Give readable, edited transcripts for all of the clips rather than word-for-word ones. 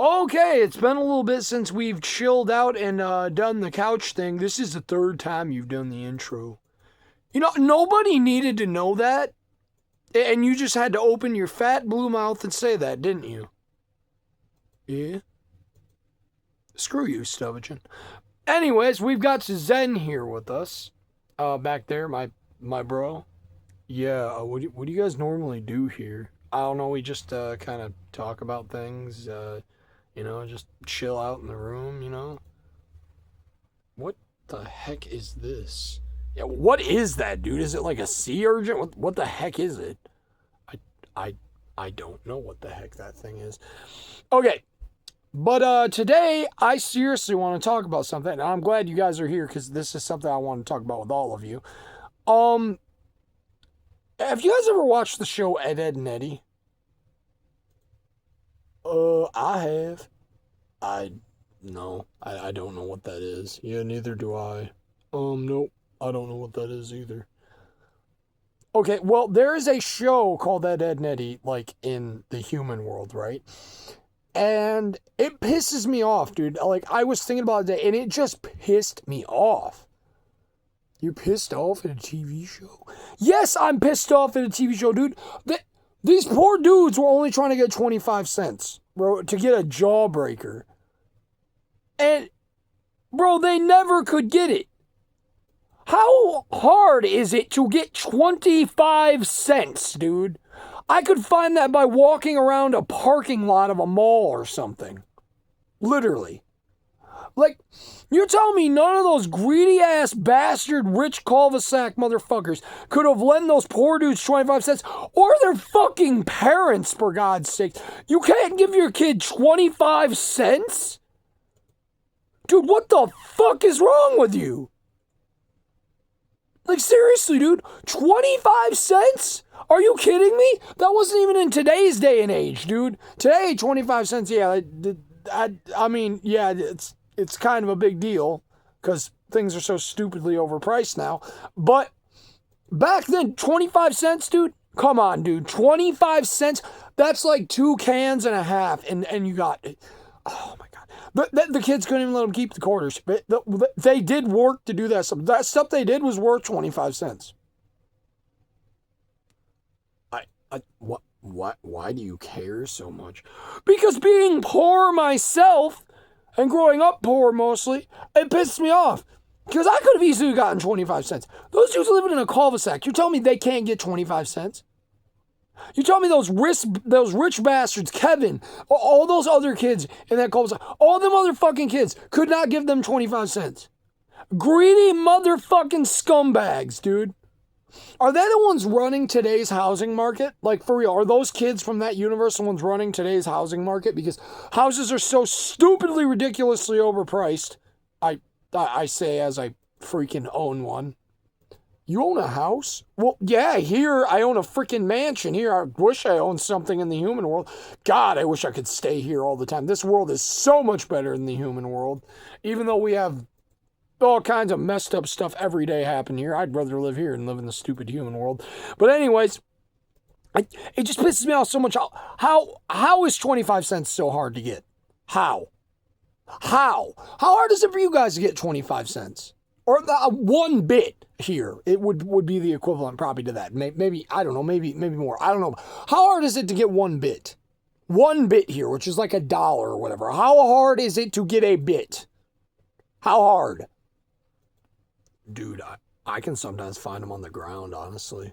Okay, it's been a little bit since we've chilled out and done the couch thing. This is the third time you've done the intro. You know, nobody needed to know that, and you just had to open your fat blue mouth and say that, didn't you? Yeah? Screw you, Stubbichin. Anyways, we've got Zen here with us. Back there, my bro. Yeah, what do you guys normally do here? I don't know, we just kind of talk about things, just chill out in the room, you know? What the heck is this? Yeah, what is that, dude? Is it like a sea urchin? What the heck is it? I I I don't know what the heck that thing is. Okay, but today I seriously want to talk about something, and I'm glad you guys are here because this is something I want to talk about with all of you. Um, have you guys ever watched the show Ed, Edd n Eddy? I have. I no, I don't know what that is. Yeah, neither do I. Nope, I don't know what that is either. Okay, well, there is a show called Ed, Edd n Eddy, like in the human world, right? And it pisses me off, dude. Like, I was thinking about it today, and it just pissed me off. You're pissed off at a TV show? Yes, I'm pissed off at a TV show, dude. These poor dudes were only trying to get 25 cents, bro, to get a jawbreaker. And, bro, they never could get it. How hard is it to get 25 cents, dude? I could find that by walking around a parking lot of a mall or something. Literally. Like, you're telling me none of those greedy ass bastard rich cul-de-sac motherfuckers could have lent those poor dudes 25 cents or their fucking parents, for God's sake. You can't give your kid 25 cents? Dude, what the fuck is wrong with you? Like, seriously, dude, 25 cents? Are you kidding me? That wasn't even in today's day and age, dude. Today, 25 cents, yeah, I mean, yeah, it's kind of a big deal because things are so stupidly overpriced now. But back then, 25 cents, dude? Come on, dude. 25 cents? That's like 2 cans and a half, and you got it. Oh, my God. The kids couldn't even let them keep the quarters. They did work to do that stuff. That stuff they did was worth 25 cents. Why do you care so much? Because being poor myself, and growing up poor mostly, it pisses me off. Because I could have easily gotten 25 cents. Those dudes living in a cul-de-sac, you tell me they can't get 25 cents? You tell me those rich bastards, Kevin, all those other kids in that cul-de-sac, all them motherfucking kids could not give them 25 cents. Greedy motherfucking scumbags, dude. Are they the ones running today's housing market? Like, for real, are those kids from that universe the ones running today's housing market? Because houses are so stupidly, ridiculously overpriced. I say as I freaking own one. You own a house? Well, yeah, here I own a freaking mansion. Here, I wish I owned something in the human world. God, I wish I could stay here all the time. This world is so much better than the human world. Even though we have all kinds of messed up stuff every day happen here, I'd rather live here than live in the stupid human world. But anyways, it just pisses me off so much. How is 25 cents so hard to get? How hard is it for you guys to get 25 cents? Or one bit here, it would be the equivalent probably to that. Maybe, I don't know, maybe more. I don't know. How hard is it to get one bit? One bit here, which is like $1 or whatever. How hard is it to get a bit? How hard? Dude, I can sometimes find them on the ground, honestly.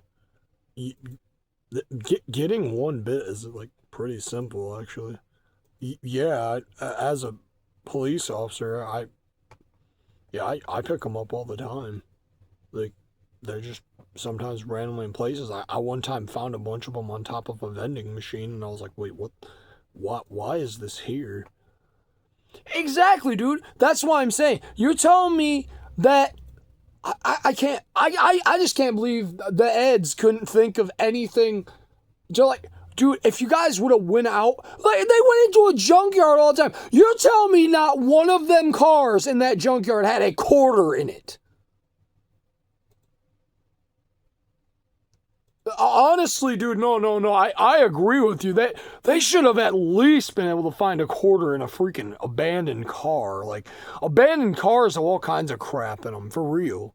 Getting one bit is like pretty simple, actually. Yeah, as a police officer, I pick them up all the time. Like, they're just sometimes randomly in places. I one time found a bunch of them on top of a vending machine, and I was like, wait, why is this here? Exactly, dude. That's why I'm saying. You're telling me that I can't, I just can't believe the Eds couldn't think of anything to like, dude, if you guys would have went out, like, they went into a junkyard all the time. You're telling me not one of them cars in that junkyard had a quarter in it. Honestly, dude, no. I agree with you. They should have at least been able to find a quarter in a freaking abandoned car. Like, abandoned cars have all kinds of crap in them, for real.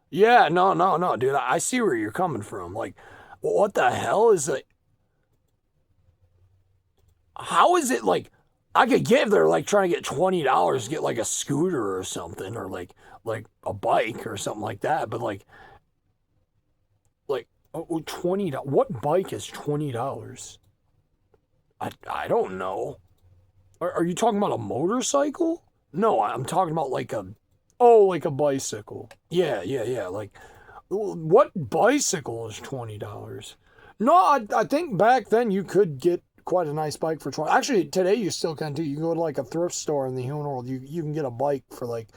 Yeah, no, dude. I see where you're coming from. Like, what the hell is it? How is it like? I could get if they're like trying to get $20 to get like a scooter or something, or like a bike or something like that. But like $20. What bike is $20? I don't know. Are you talking about a motorcycle? No, I'm talking about like like a bicycle. Yeah. Like, what bicycle is $20? No, I think back then you could get quite a nice bike for 20. Actually, today you still can too. You can go to like a thrift store in the human world. You can get a bike for like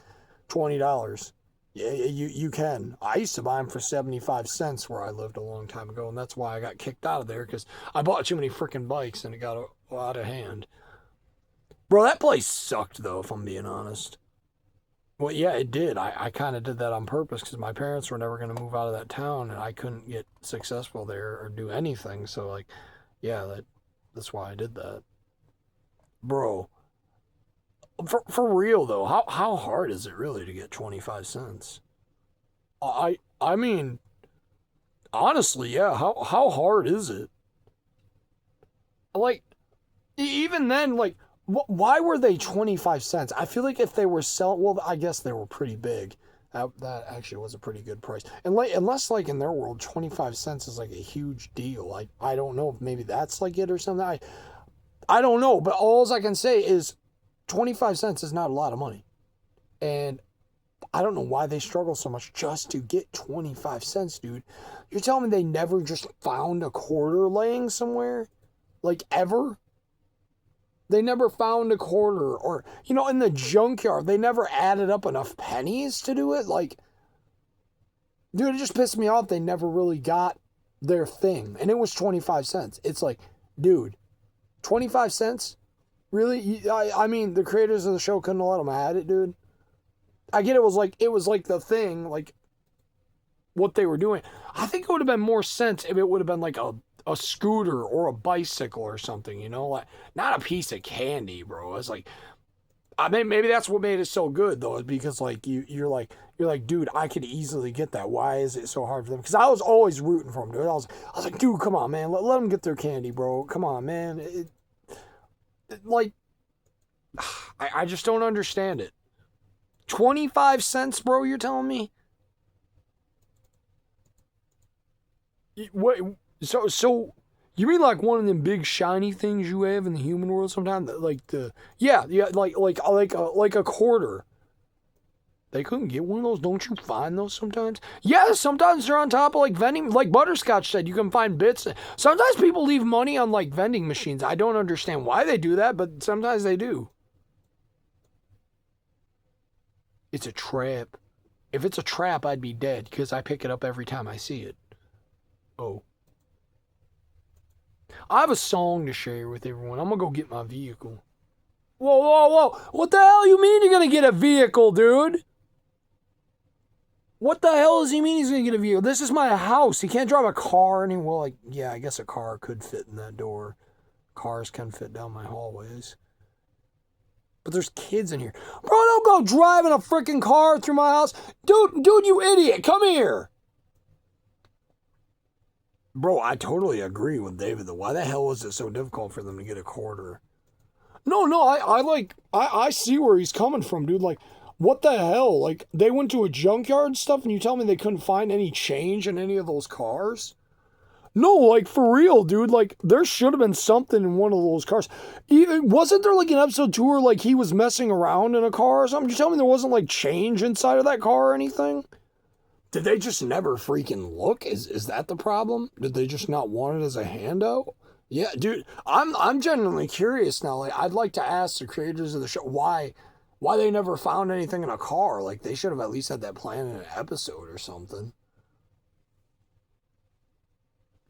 $20. Yeah, you can. I used to buy them for 75 cents where I lived a long time ago, and that's why I got kicked out of there because I bought too many freaking bikes and it got out of hand. Bro, that place sucked though, if I'm being honest. Well, yeah, it did. I kind of did that on purpose because my parents were never going to move out of that town, and I couldn't get successful there or do anything. So, like, yeah, that's why I did that, bro. For real though, how hard is it really to get 25 cents? I mean, honestly, yeah. How hard is it? Like, even then, like, why were they 25 cents? I feel like if they were selling, well, I guess they were pretty big. That actually was a pretty good price. And like, unless like in their world, 25 cents is like a huge deal. I don't know if maybe that's like it or something. I don't know, but all I can say is 25 cents is not a lot of money. And I don't know why they struggle so much just to get 25 cents, dude. You're telling me they never just found a quarter laying somewhere? Like, ever? They never found a quarter, or, in the junkyard, they never added up enough pennies to do it. Like, dude, it just pissed me off. They never really got their thing. And it was 25 cents. It's like, dude, 25 cents? Really? I mean, the creators of the show couldn't have let them add it, dude. I get it was like the thing, like what they were doing. I think it would have been more sense if it would have been like a scooter or a bicycle or something, like not a piece of candy, bro. It's like, I mean, maybe that's what made it so good though, is because like you're like, dude, I could easily get that. Why is it so hard for them? Because I was always rooting for them, dude. I was like, dude, come on, man, let them get their candy, bro. Come on, man. Like, I just don't understand it. 25 cents, bro, you're telling me? Wait, so you mean like one of them big shiny things you have in the human world sometimes? Like yeah, like a quarter. They couldn't get one of those. Don't you find those sometimes? Yeah, sometimes they're on top of like vending, like Butterscotch said, you can find bits. Sometimes people leave money on like vending machines. I don't understand why they do that, but sometimes they do. It's a trap. If it's a trap, I'd be dead because I pick it up every time I see it. Oh. I have a song to share with everyone. I'm gonna go get my vehicle. Whoa. What the hell you mean you're gonna get a vehicle, dude? What the hell does he mean he's gonna get a vehicle? This is my house. He can't drive a car anymore. Well, like, yeah, I guess a car could fit in that door. Cars can fit down my hallways. But there's kids in here. Bro, don't go driving a freaking car through my house. Dude, you idiot. Come here. Bro, I totally agree with David, though. Why the hell was it so difficult for them to get a quarter? No, I see where he's coming from, dude. Like, what the hell? Like, they went to a junkyard and stuff, and you tell me they couldn't find any change in any of those cars? No, like, for real, dude. Like, there should have been something in one of those cars. Wasn't there, like, an episode 2 where, like, he was messing around in a car or something? You tell me there wasn't, like, change inside of that car or anything? Did they just never freaking look? Is that the problem? Did they just not want it as a handout? Yeah, dude, I'm genuinely curious now. Like, I'd like to ask the creators of the show why they never found anything in a car. Like, they should have at least had that plan in an episode or something.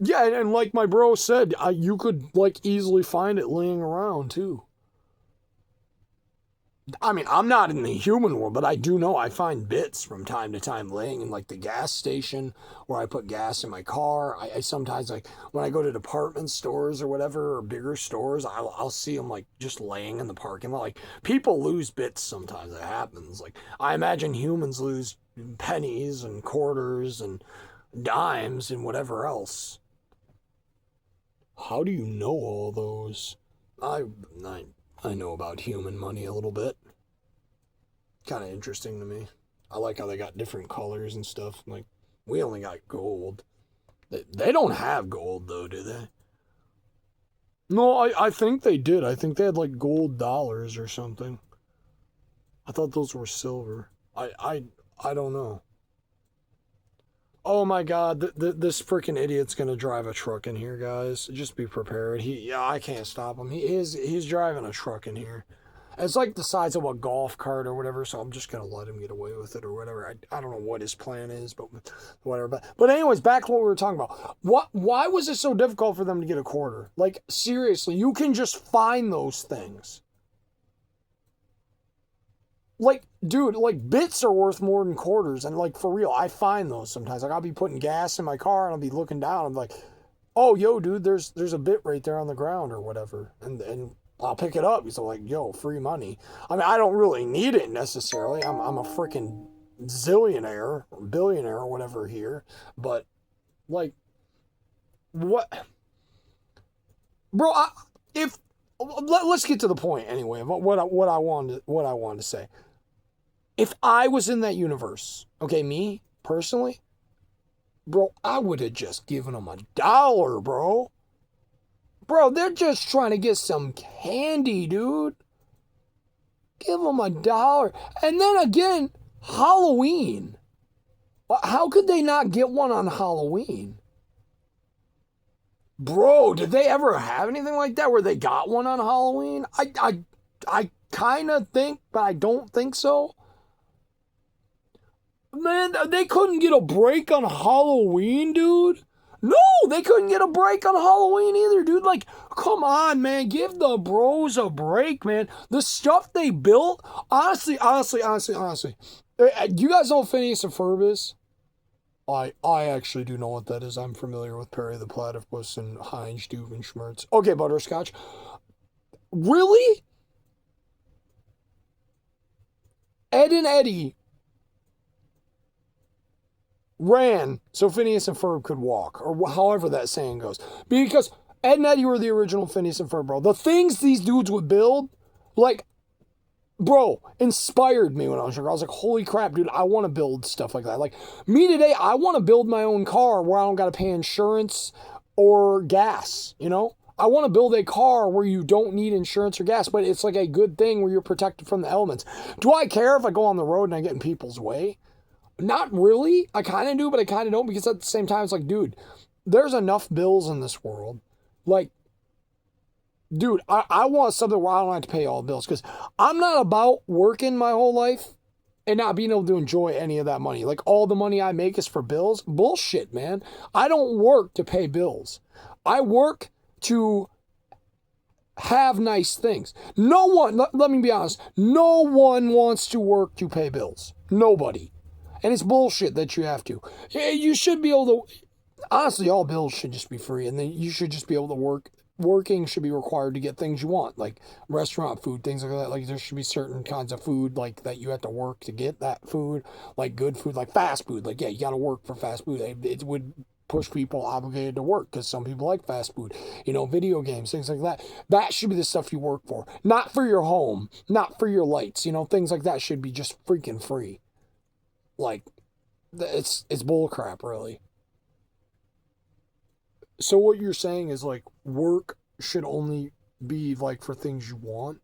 Yeah, and like my bro said, you could like easily find it laying around too. I mean, I'm not in the human world, but I do know I find bits from time to time laying in like the gas station where I put gas in my car. I sometimes, like, when I go to department stores or whatever, or bigger stores, I'll see them like just laying in the parking lot. Like, people lose bits sometimes. It happens. Like, I imagine humans lose pennies and quarters and dimes and whatever else. How do you know all those? I, I, I know about human money a little bit. Kind of interesting to me. I like how they got different colors and stuff. Like, we only got gold. They don't have gold, though, do they? No, I think they did. I think they had like gold dollars or something. I thought those were silver. I don't know. Oh my god, this freaking idiot's gonna drive a truck in here, guys. Just be prepared. Yeah, I can't stop him. He's driving a truck in here. It's like the size of a golf cart or whatever, so I'm just gonna let him get away with it or whatever. I don't know what his plan is, but whatever. But anyways, back to what we were talking about. Why was it so difficult for them to get a quarter? Like, seriously, you can just find those things. Like, dude, like, bits are worth more than quarters, and like, for real, I find those sometimes. Like, I'll be putting gas in my car and I'll be looking down. I'm like, oh, yo, dude, there's a bit right there on the ground or whatever, and I'll pick it up. He's like, yo, free money. I mean, I don't really need it necessarily. I'm a freaking zillionaire or billionaire or whatever here, but like, what, bro? If let's get to the point anyway. What I wanted to say. If I was in that universe, okay, me personally, bro, I would have just given them $1, bro. Bro, they're just trying to get some candy, dude. Give them $1. And then again, Halloween. How could they not get one on Halloween? Bro, did they ever have anything like that where they got one on Halloween? I kind of think, but I don't think so. Man, they couldn't get a break on Halloween, dude. No, they couldn't get a break on Halloween either, dude. Like, come on, man. Give the bros a break, man. The stuff they built, honestly. You guys know what Phineas and Ferb is? I actually do know what that is. I'm familiar with Perry the Platypus and Heinz, Duvenschmerz. Okay, Butterscotch. Really? Ed and Eddie ran so Phineas and Ferb could walk, or however that saying goes. Because Ed and Eddie were the original Phineas and Ferb, bro. The things these dudes would build, like, bro, inspired me when I was younger. I was like, holy crap, dude, I want to build stuff like that. Like, me today, I want to build my own car where I don't got to pay insurance or gas, you know? I want to build a car where you don't need insurance or gas, but it's like a good thing where you're protected from the elements. Do I care if I go on the road and I get in people's way? Not really. I kind of do, but I kind of don't, because at the same time, it's like, dude, there's enough bills in this world. Like, dude, I want something where I don't have to pay all the bills, because I'm not about working my whole life and not being able to enjoy any of that money. Like, all the money I make is for bills. Bullshit, man. I don't work to pay bills. I work to have nice things. No one, let me be honest, no one wants to work to pay bills. Nobody. And it's bullshit that you have to. You should be able to, honestly, all bills should just be free, and then you should just be able to work. Working should be required to get things you want, like restaurant food, things like that. Like, there should be certain kinds of food, like, that you have to work to get that food, like good food, like fast food. Like, yeah, you got to work for fast food. It would push people obligated to work, because some people like fast food, you know, video games, things like that. That should be the stuff you work for, not for your home, not for your lights, you know, things like that should be just freaking free. Like, it's bull crap, really. So what you're saying is, like, work should only be like for things you want?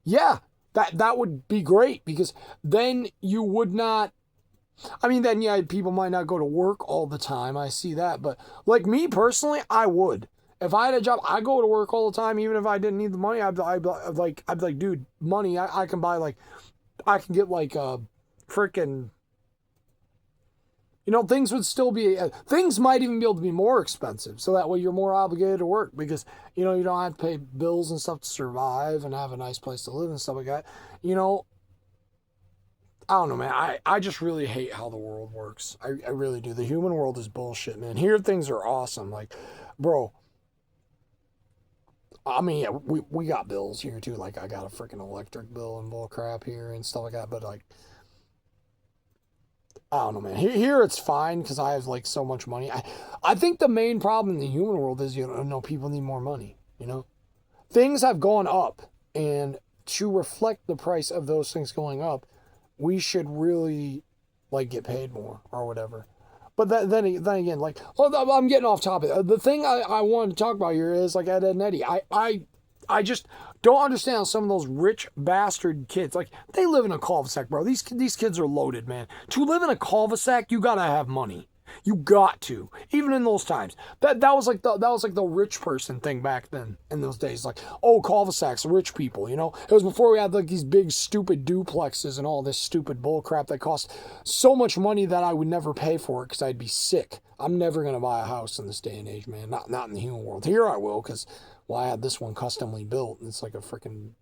Yeah, that would be great, because then you would not, I mean, then yeah, people might not go to work all the time. I see that, but like me personally, I would. If I had a job, I go to work all the time, even if I didn't need the money. I'd be like, dude, money. I can buy, like, I can get like a freaking You know, things would still be, things might even be able to be more expensive. So that way you're more obligated to work because, you know, you don't have to pay bills and stuff to survive and have a nice place to live and stuff like that. You know, I don't know, man. I just really hate how the world works. I really do. The human world is bullshit, man. Here things are awesome. Like, bro, I mean, yeah, we got bills here too. Like, I got a freaking electric bill and bull crap here and stuff like that. But, like, I don't know, man. Here it's fine because I have, like, so much money. I think the main problem in the human world is, you know, people need more money, you know? Things have gone up, and to reflect the price of those things going up, we should really, like, get paid more or whatever. But then again, like, well, I'm getting off topic. The thing I wanted to talk about here is, like, Ed, Edd n Eddy. I just don't understand how some of those rich bastard kids, like, they live in a cul-de-sac, bro. These kids are loaded, man. To live in a cul-de-sac, you gotta have money. You got to, even in those times. That was like the rich person thing back then in those days. Like, oh, cul-de-sacs, rich people, you know. It was before we had like these big stupid duplexes and all this stupid bull crap that cost so much money that I would never pay for it because I'd be sick. I'm never gonna buy a house in this day and age, man. Not in the human world. Here I will, because well, I had this one customly built. And it's like a freaking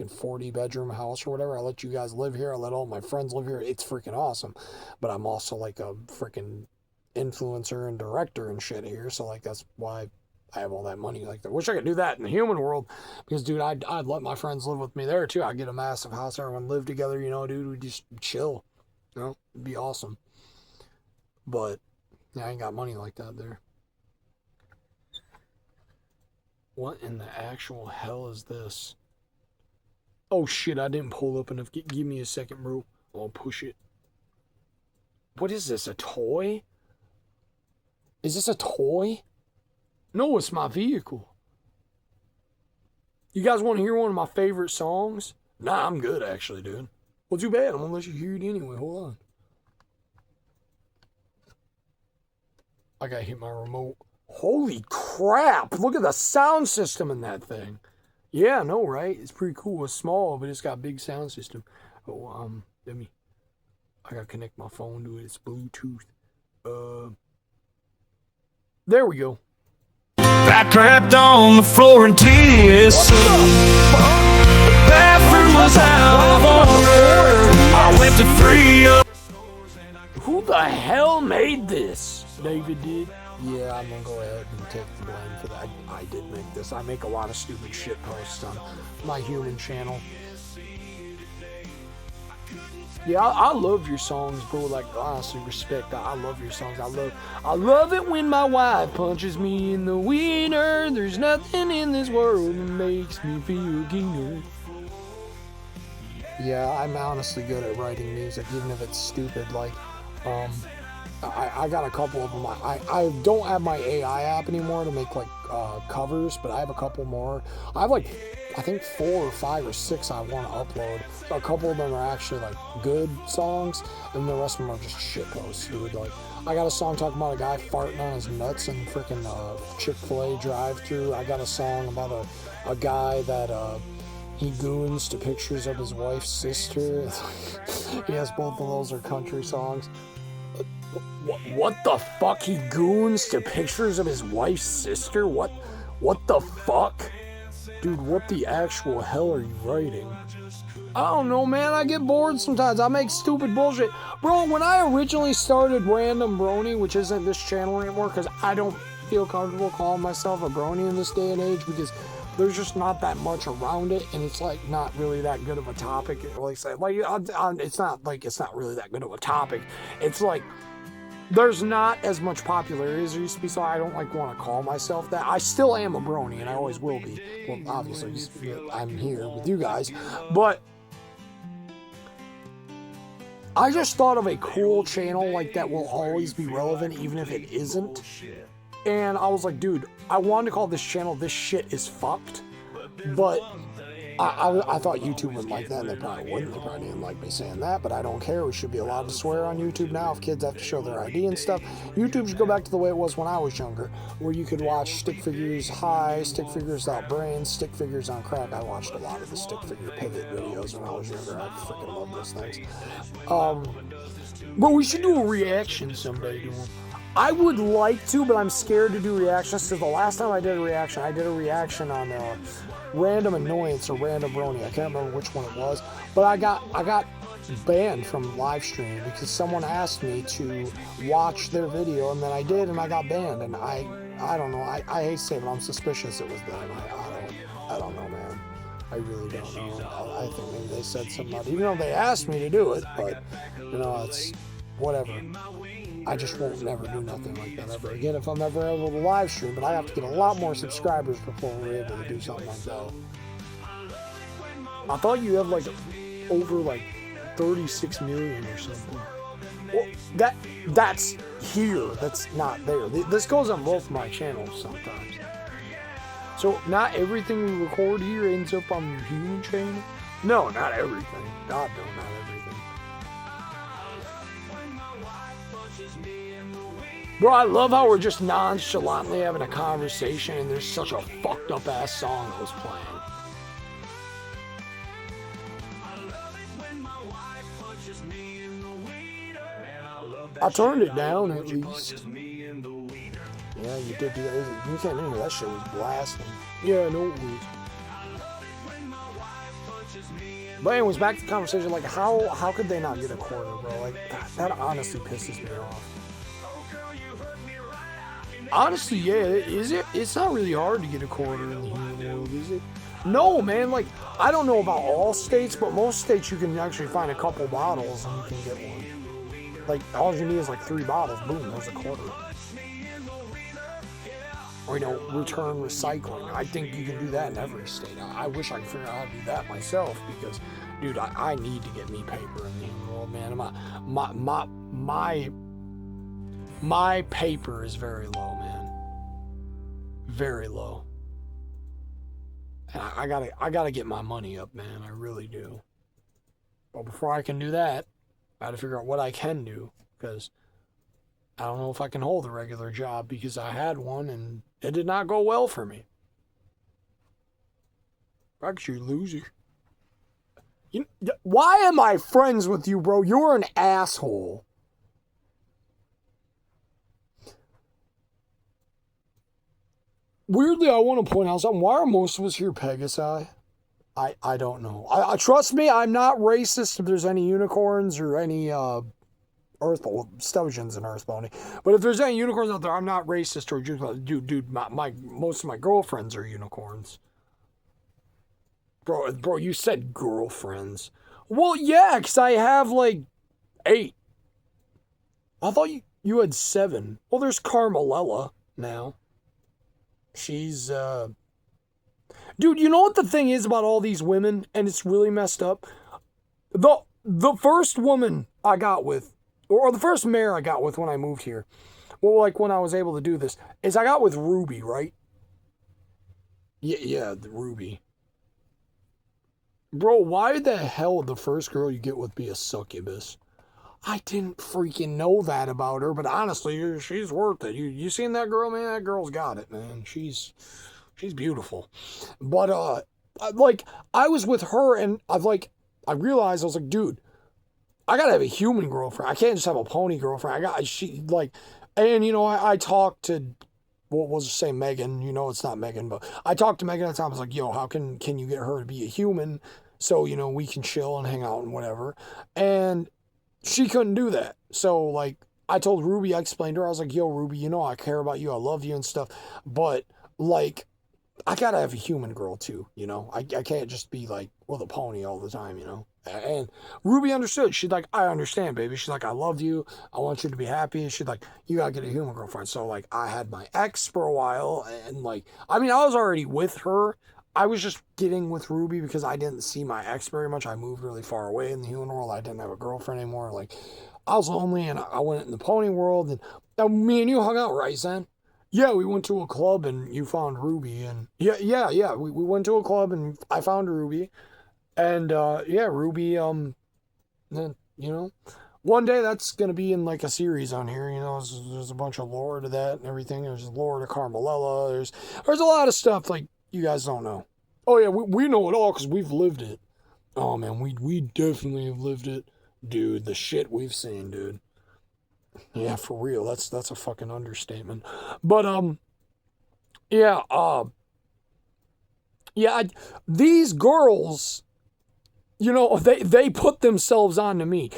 40 bedroom house or whatever. I let you guys live here. I let all my friends live here. It's freaking awesome. But I'm also like a freaking influencer and director and shit here. So like that's why I have all that money like that. Wish I could do that in the human world because dude, I'd let my friends live with me there too. I'd get a massive house, everyone live together, you know, dude, we just chill. You know, it'd be awesome. But yeah, I ain't got money like that there. What in the actual hell is this? Oh shit, I didn't pull up enough. Give me a second, bro. I'll push it. What is this, a toy? Is this a toy? No, it's my vehicle. You guys want to hear one of my favorite songs? Nah, I'm good actually, dude. Well, too bad. I'm gonna let you hear it anyway. Hold on. I gotta hit my remote. Holy crap! Look at the sound system in that thing. Yeah, I know, right? It's pretty cool. It's small, but it's got a big sound system. Oh, I gotta connect my phone to it. It's Bluetooth. There we go. I crept on the floor in tears. The bathroom was out of order. I went to 3 Who the hell made this? David did. Yeah, I'm gonna go ahead and take the blame for that. I did make this. I make a lot of stupid shit posts on my human channel. Yeah, I love your songs, bro. Like, honestly, respect. I love your songs. I love it when my wife punches me in the wiener. There's nothing in this world that makes me feel keener. Yeah, I'm honestly good at writing music, even if it's stupid. Like, I got a couple of them. I don't have my AI app anymore to make like covers, but I have a couple more. I have like, I think 4 or 5 or 6 I want to upload. A couple of them are actually like good songs, and the rest of them are just shit posts, dude. Like, I got a song talking about a guy farting on his nuts in freaking Chick-fil-A drive-thru. I got a song about a guy that he goons to pictures of his wife's sister. He has both of those are country songs. What the fuck? He goons to pictures of his wife's sister? What the fuck? Dude, what the actual hell are you writing? I don't know, man. I get bored sometimes. I make stupid bullshit. Bro, when I originally started Random Brony, which isn't this channel anymore, because I don't feel comfortable calling myself a brony in this day and age, because there's just not that much around it, and it's like not really that good of a topic. It's not really that good of a topic. It's like there's not as much popularity as there used to be, so I don't like want to call myself that. I still am a brony, and I always will be. Well, obviously, I'm here with you guys, but I just thought of a cool channel like that will always be relevant, even if it isn't. And I was like, dude, I wanted to call this channel "This Shit Is Fucked," but I thought YouTube wouldn't like that, and they probably wouldn't. They probably didn't like me saying that, but I don't care. We should be allowed to swear on YouTube now if kids have to show their ID and stuff. YouTube should go back to the way it was when I was younger, where you could watch stick figures high, stick figures without brains, stick figures on crack. I watched a lot of the stick figure pivot videos when I was younger. I freaking love those things. But we should do a reaction someday to them. I would like to, but I'm scared to do reactions because the last time I did a reaction on Random Annoyance or Random Brony. I can't remember which one it was, but I got banned from live streaming because someone asked me to watch their video, and then I did, and I got banned. And I don't know. I hate to say it, but I'm suspicious it was them. I don't know, man. I really don't know. I think maybe they said something about it, even though they asked me to do it, but you know, it's whatever. I just won't never do nothing like that ever again if I'm ever able to live stream, but I have to get a lot more subscribers before we're able to do something like that. I thought you have like over like 36 million or something. Well, that's here. That's not there. This goes on both my channels sometimes. So not everything we record here ends up on the human channel? No, not everything. God, no, not everything. Bro, I love how we're just nonchalantly having a conversation and there's such a fucked up ass song that was playing. I turned it down at least. Yeah, you did do that. You can't remember that shit was blasting. Yeah, no, it was. But anyways, back to the conversation. Like, how could they not get a quarter, bro? Like, that honestly pisses me off. Honestly, yeah, is it? It's not really hard to get a quarter in the human world, is it? No, man. Like, I don't know about all states, but most states you can actually find a couple bottles and you can get one. Like, all you need is like 3 bottles. Boom, there's a quarter. Or, you know, return recycling. I think you can do that in every state. I wish I could figure out how to do that myself because, dude, I need to get me paper in the human world, man. My paper is very low, man. Very low. And I gotta get my money up, man. I really do. But before I can do that, I gotta figure out what I can do because I don't know if I can hold a regular job because I had one and it did not go well for me. Actually, loser. Why am I friends with you, bro? You're an asshole. Weirdly, I want to point out something. Why are most of us here Pegasi? I don't know. I trust me, I'm not racist if there's any unicorns or any Sturgeons and Earthbounding. But if there's any unicorns out there, I'm not racist or dude, my most of my girlfriends are unicorns. Bro, you said girlfriends. Well, yeah, because I have like 8. I thought you had 7. Well, there's Carmelella now. She's, dude, you know what the thing is about all these women, and it's really messed up? The first woman I got with, or the first mare I got with when I moved here, well, like when I was able to do this, is I got with Ruby, right? Yeah, the Ruby. Bro, why the hell would the first girl you get with be a succubus? I didn't freaking know that about her, but honestly, she's worth it. You seen that girl, man? That girl's got it, man. She's beautiful. But like I was with her, and I realized I was like, dude, I gotta have a human girlfriend. I can't just have a pony girlfriend. And you know, I talked to, what was say Megan? You know, it's not Megan, but I talked to Megan at the time. I was like, yo, how can you get her to be a human so you know we can chill and hang out and whatever, and she couldn't do that. So, like, I told Ruby, I explained to her, I was like, yo, Ruby, you know I care about you, I love you and stuff, but, like, I gotta have a human girl, too, you know? I can't just be, like, with a pony all the time, you know? And Ruby understood. She's like, I understand, baby. She's like, I love you. I want you to be happy. And she's like, you gotta get a human girlfriend. So, like, I had my ex for a while, and, like, I mean, I was already with her. I was just getting with Ruby because I didn't see my ex very much. I moved really far away in the human world. I didn't have a girlfriend anymore. Like, I was lonely, and I went in the pony world, and me and you hung out, right, Zen? Yeah, we went to a club and you found Ruby, and yeah. We went to a club and I found Ruby, and yeah, Ruby. You know, one day that's gonna be in like a series on here. You know, there's a bunch of lore to that and everything. There's lore to Carmelella. There's a lot of stuff like you guys don't know. Oh yeah, we know it all because we've lived it. Oh man, we definitely have lived it, dude. The shit we've seen, dude. Yeah, for real. That's a fucking understatement. But yeah, yeah. These girls, you know, they put themselves onto me.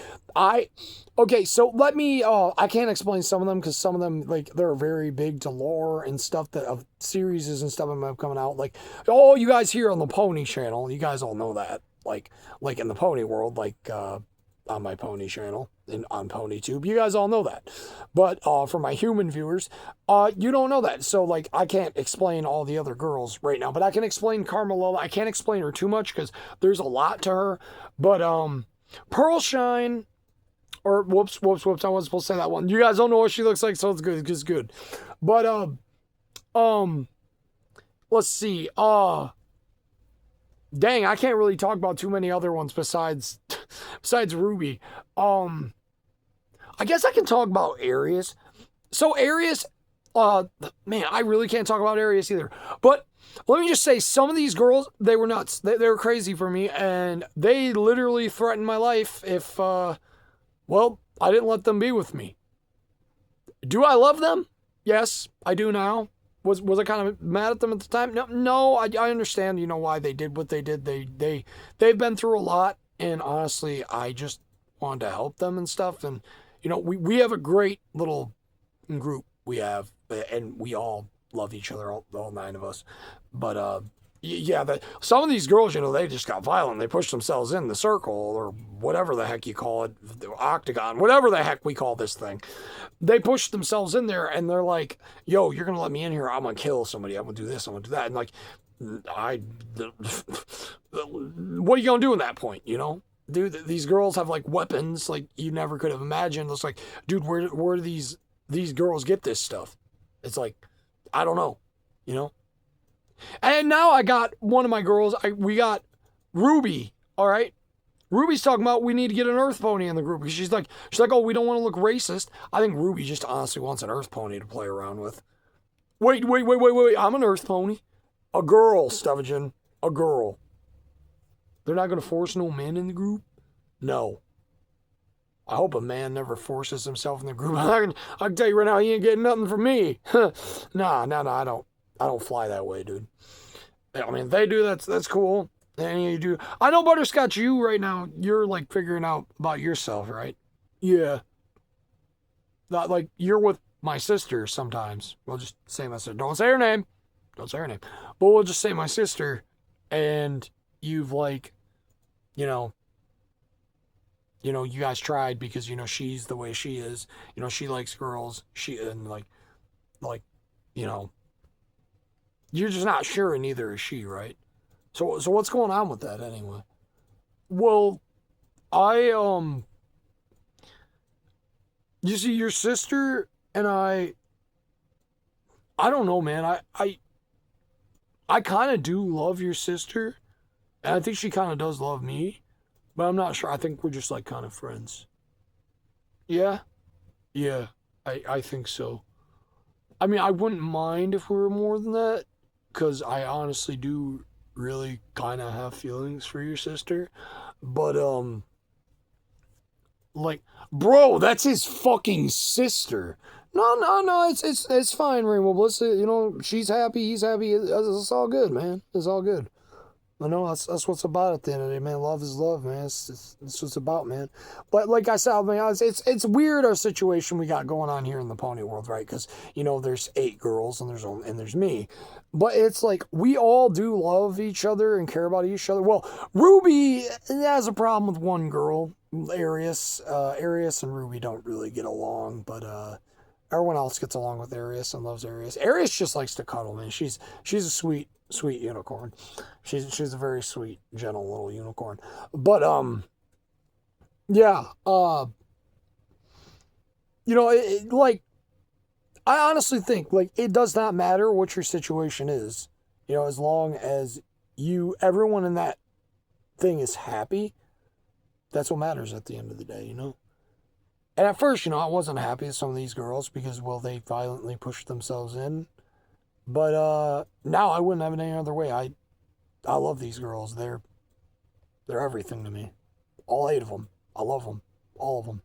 Okay, so let me. I can't explain some of them because some of them like they're very big to lore and stuff that of series and stuff that have coming out. Like, oh, you guys here on the Pony Channel, you guys all know that. Like in the pony world, like on my pony channel and on PonyTube. You guys all know that. But for my human viewers, you don't know that. So like I can't explain all the other girls right now, but I can explain Carmelilla. I can't explain her too much because there's a lot to her. But Pearl Shine, or whoops, I wasn't supposed to say that one. You guys don't know what she looks like, so it's good. It's good. But let's see. Dang, I can't really talk about too many other ones besides Ruby. I guess I can talk about Aries. So Aries, man, I really can't talk about Aries either. But let me just say, some of these girls, they were nuts. They were crazy for me, and they literally threatened my life if, well, I didn't let them be with me. Do I love them? Yes, I do now. Was I kind of mad at them at the time? No, I understand, you know, why they did what they did. They've been through a lot, and honestly, I just wanted to help them and stuff. And, you know, we have a great little group we have, and we all love each other, all nine of us. But, yeah, some of these girls, you know, they just got violent. They pushed themselves in the circle or whatever the heck you call it, the octagon, whatever the heck we call this thing. They pushed themselves in there and they're like, yo, you're going to let me in here. I'm going to kill somebody. I'm going to do this. I'm going to do that. And like, what are you going to do in that point, you know? Dude, these girls have like weapons like you never could have imagined. It's like, dude, where do these girls get this stuff? It's like, I don't know, you know? And now I got one of my girls. We got Ruby. All right. Ruby's talking about we need to get an Earth Pony in the group. She's like, oh, we don't want to look racist. I think Ruby just honestly wants an Earth Pony to play around with. Wait. I'm an Earth Pony. A girl, Stuvagen. A girl. They're not going to force no men in the group? No. I hope a man never forces himself in the group. I can tell you right now, he ain't getting nothing from me. Nah, I don't fly that way, dude. I mean, if they do, that's cool. And you do. I know, Butterscotch, you right now, you're like figuring out about yourself, right? Yeah. Not like you're with my sister sometimes. We'll just say my sister. Don't say her name. Don't say her name. But we'll just say my sister. And you've like, you know, you guys tried because, you know, she's the way she is. You know, she likes girls. And like, you know, you're just not sure, and neither is she, right? So what's going on with that anyway? Well, you see, your sister and I don't know, man. I kind of do love your sister, and I think she kind of does love me, but I'm not sure. I think we're just like kind of friends. Yeah, yeah, I think so. I mean, I wouldn't mind if we were more than that, because I honestly do really kind of have feelings for your sister. But, like, bro, that's his fucking sister. No, it's fine, Rainbow Bliss. You know, she's happy, he's happy. It's all good, man. It's all good. I know that's what's about at the end of the day, man. Love is love, man. It's what it's about, man. But like I said, man, it's weird our situation we got going on here in the pony world, right? Because you know there's 8 girls and there's me, but it's like we all do love each other and care about each other. Well, Ruby has a problem with one girl, Arius. Arius and Ruby don't really get along, but everyone else gets along with Arius and loves Arius. Arius just likes to cuddle, man. She's a sweet unicorn. She's a very sweet, gentle little unicorn. But yeah, you know, like I honestly think, like, it does not matter what your situation is. You know, as long as everyone in that thing is happy, that's what matters at the end of the day, you know? And at first, you know, I wasn't happy with some of these girls because, well, they violently pushed themselves in. But now I wouldn't have it any other way. I love these girls. They're everything to me. All 8 of them. I love them. All of them.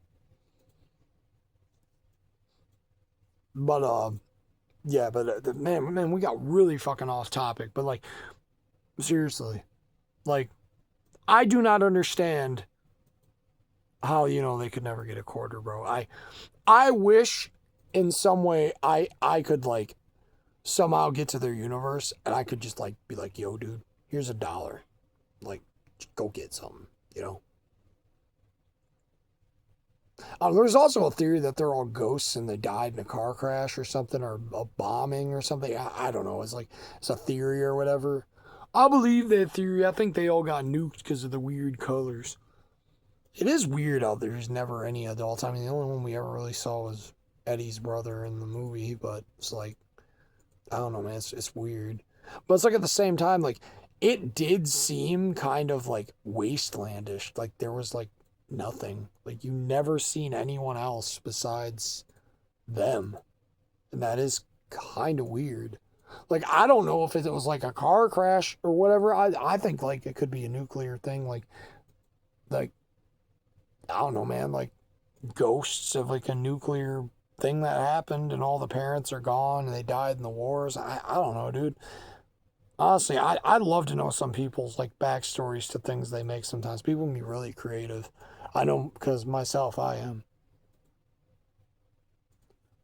But yeah, but man, we got really fucking off topic. But like, seriously, like, I do not understand how, you know, they could never get a quarter, bro. I wish in some way I could like somehow get to their universe and I could just like be like, yo, dude, here's $1. Like, go get something, you know? There's also a theory that they're all ghosts and they died in a car crash or something, or a bombing or something. I don't know. It's a theory or whatever. I believe that theory. I think they all got nuked because of the weird colors. It is weird how there's never any adults. I mean, the only one we ever really saw was Eddie's brother in the movie, but it's like, I don't know, man. It's weird. But it's like at the same time, like, it did seem kind of like wastelandish. Like there was like nothing. Like you never seen anyone else besides them. And that is kind of weird. Like, I don't know if it was like a car crash or whatever. I think like it could be a nuclear thing. Like, I don't know, man. Like ghosts of like a nuclear thing that happened and all the parents are gone and they died in the wars. I don't know, dude. Honestly, I'd love to know some people's like backstories to things they make sometimes. People can be really creative. I know because myself, I am.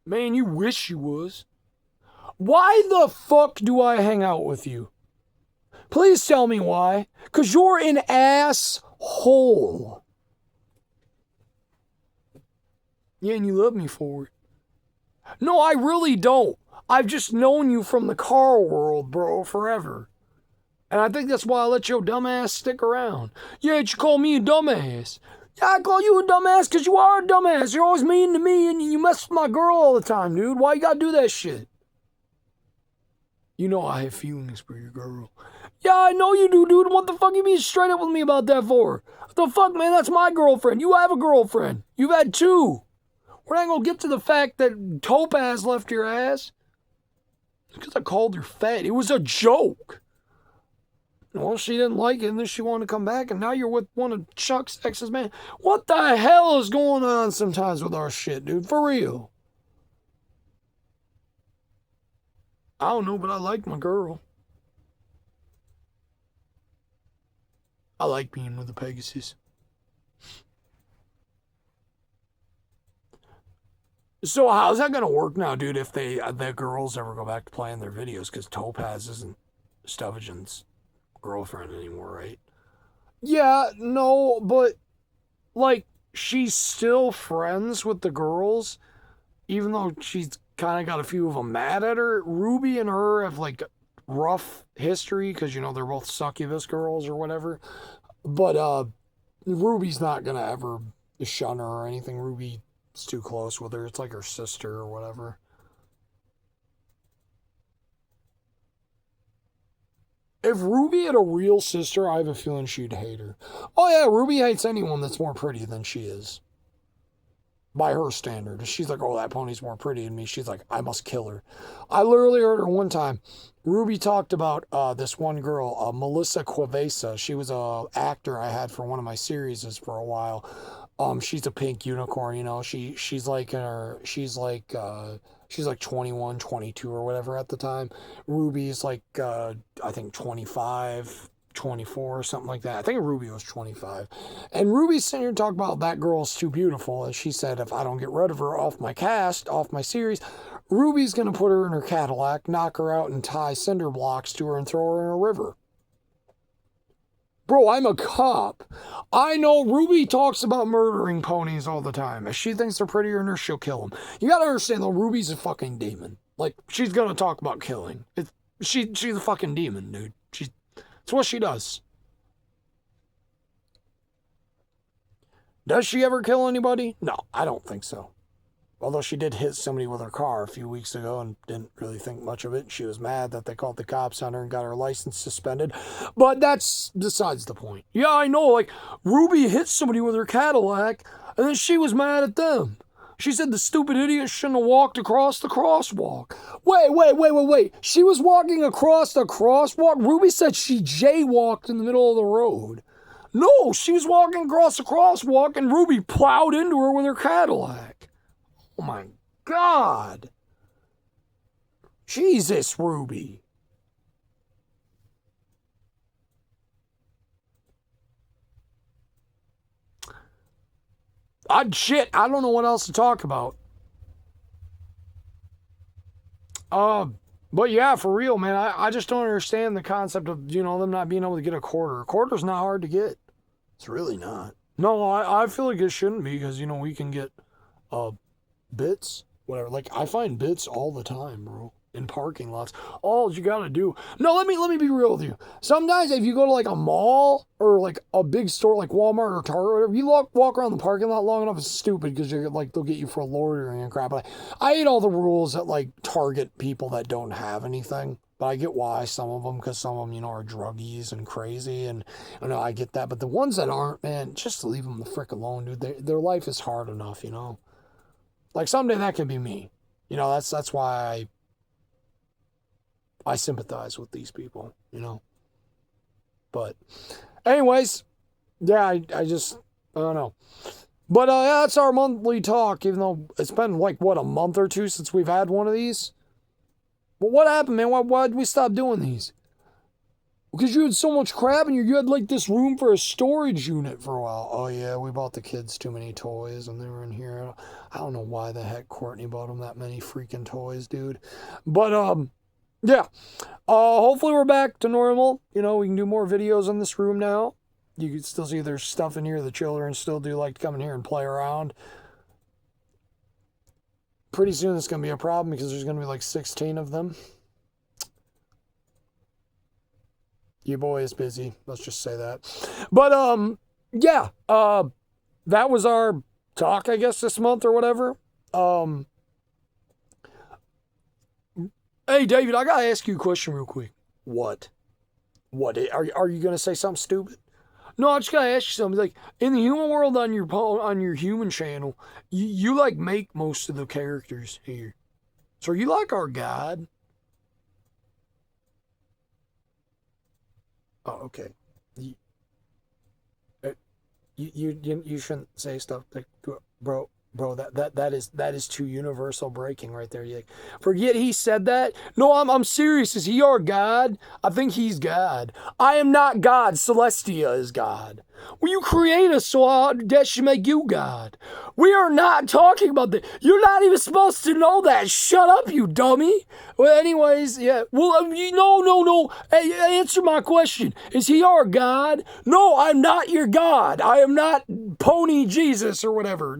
Man, you wish you was. Why the fuck do I hang out with you? Please tell me why. Because you're an asshole. Yeah, and you love me for it. No, I really don't. I've just known you from the car world, bro, forever. And I think that's why I let your dumbass stick around. Yeah, you call me a dumbass. Yeah, I call you a dumbass because you are a dumbass. You're always mean to me and you mess with my girl all the time, dude. Why you gotta do that shit? You know I have feelings for your girl. Yeah, I know you do, dude. What the fuck you being straight up with me about that for? What the fuck, man? That's my girlfriend. You have a girlfriend. You've had 2. We're not gonna get to the fact that Topaz left your ass. Because I called her fat. It was a joke. Well, she didn't like it, and then she wanted to come back, and now you're with one of Chuck's ex's, man. What the hell is going on sometimes with our shit, dude? For real. I don't know, but I like my girl. I like being with the Pegasus. So how's that gonna work now, dude, if the girls ever go back to playing their videos? Because Topaz isn't Stavajan's girlfriend anymore, right? Yeah, no, but like she's still friends with the girls, even though she's kind of got a few of them mad at her. Ruby and her have like rough history because you know they're both succubus girls or whatever. But Ruby's not gonna ever shun her or anything. Ruby's too close with her. It's like her sister or whatever. If Ruby had a real sister, I have a feeling she'd hate her. Oh yeah, Ruby hates anyone that's more pretty than she is. By her standard. She's like, oh, that pony's more pretty than me. She's like, I must kill her. I literally heard her one time. Ruby talked about this one girl, Melissa Cuevesa. She was a actor I had for one of my series for a while. She's a pink unicorn, you know. She's like 21, 22 or whatever at the time. Ruby's like I think 25, 24 or something like that. I think Ruby was 25. And Ruby's sitting here talking about that girl's too beautiful. And she said, if I don't get rid of her off my cast, off my series, Ruby's going to put her in her Cadillac, knock her out and tie cinder blocks to her and throw her in a river. Bro, I'm a cop. I know Ruby talks about murdering ponies all the time. If she thinks they're prettier than her, she'll kill them. You gotta understand though, Ruby's a fucking demon. Like, she's gonna talk about killing. She's a fucking demon, dude. It's what she does. Does she ever kill anybody? No, I don't think so. Although she did hit somebody with her car a few weeks ago and didn't really think much of it. She was mad that they called the cops on her and got her license suspended. But that's besides the point. Yeah, I know, like, Ruby hit somebody with her Cadillac, and then she was mad at them. She said the stupid idiot shouldn't have walked across the crosswalk. Wait. She was walking across the crosswalk? Ruby said she jaywalked in the middle of the road. No, she was walking across the crosswalk, and Ruby plowed into her with her Cadillac. Oh my God. Jesus, Ruby. I don't know what else to talk about. But yeah, for real, man, I just don't understand the concept of, them not being able to get a quarter. A quarter's not hard to get. It's really not. No, I feel like it shouldn't be because, we can get, bits, whatever. Like, I find bits all the time, bro, in parking lots. All you gotta do. No, let me be real with you. Sometimes if you go to like a mall or like a big store like Walmart or Target or whatever, you walk around the parking lot long enough, it's stupid because you're like they'll get you for loitering and crap. But I hate all the rules that like target people that don't have anything. But I get why some of them, because some of them, are druggies and crazy, and I get that. But the ones that aren't, man, just leave them the frick alone, dude. Their life is hard enough, Like someday that could be me. That's why I sympathize with these people, But anyways, yeah, I don't know. But that's our monthly talk, even though it's been like, a month or two since we've had one of these. But what happened, man? Why did we stop doing these? Because you had so much crap and you had like this room for a storage unit for a while. Oh yeah, we bought the kids too many toys and they were in here. I don't know why the heck Courtney bought them that many freaking toys, dude. But yeah. Hopefully we're back to normal. We can do more videos in this room now. You can still see there's stuff in here. The children still do like to come in here and play around. Pretty soon it's going to be a problem because there's going to be like 16 of them. Your boy is busy. Let's just say that. But, yeah. That was our talk, I guess, this month or whatever. Hey, David, I got to ask you a question real quick. What? Are you going to say something stupid? No, I just got to ask you something. Like, in the human world on your human channel, you like make most of the characters here. So are you like our God? Oh, okay. You shouldn't say stuff like, bro. That is too universal breaking right there. You like, forget he said that. No, I'm serious. Is he our God? I think he's God. I am not God. Celestia is God. Well, you create us, so that should make you God. We are not talking about that. You're not even supposed to know that. Shut up, you dummy. Well, anyways, yeah. Well, no. Hey, answer my question. Is he our God? No, I'm not your God. I am not Pony Jesus or whatever.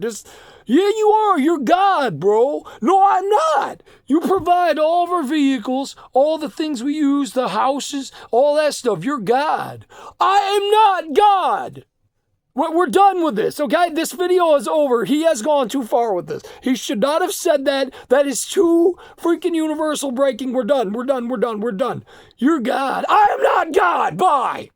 Yeah, you are. You're God, bro. No, I'm not. You provide all of our vehicles, all the things we use, the houses, all that stuff. You're God. I am not God. We're done with this, okay? This video is over. He has gone too far with this. He should not have said that. That is too freaking universal breaking. We're done. You're God. I am not God. Bye.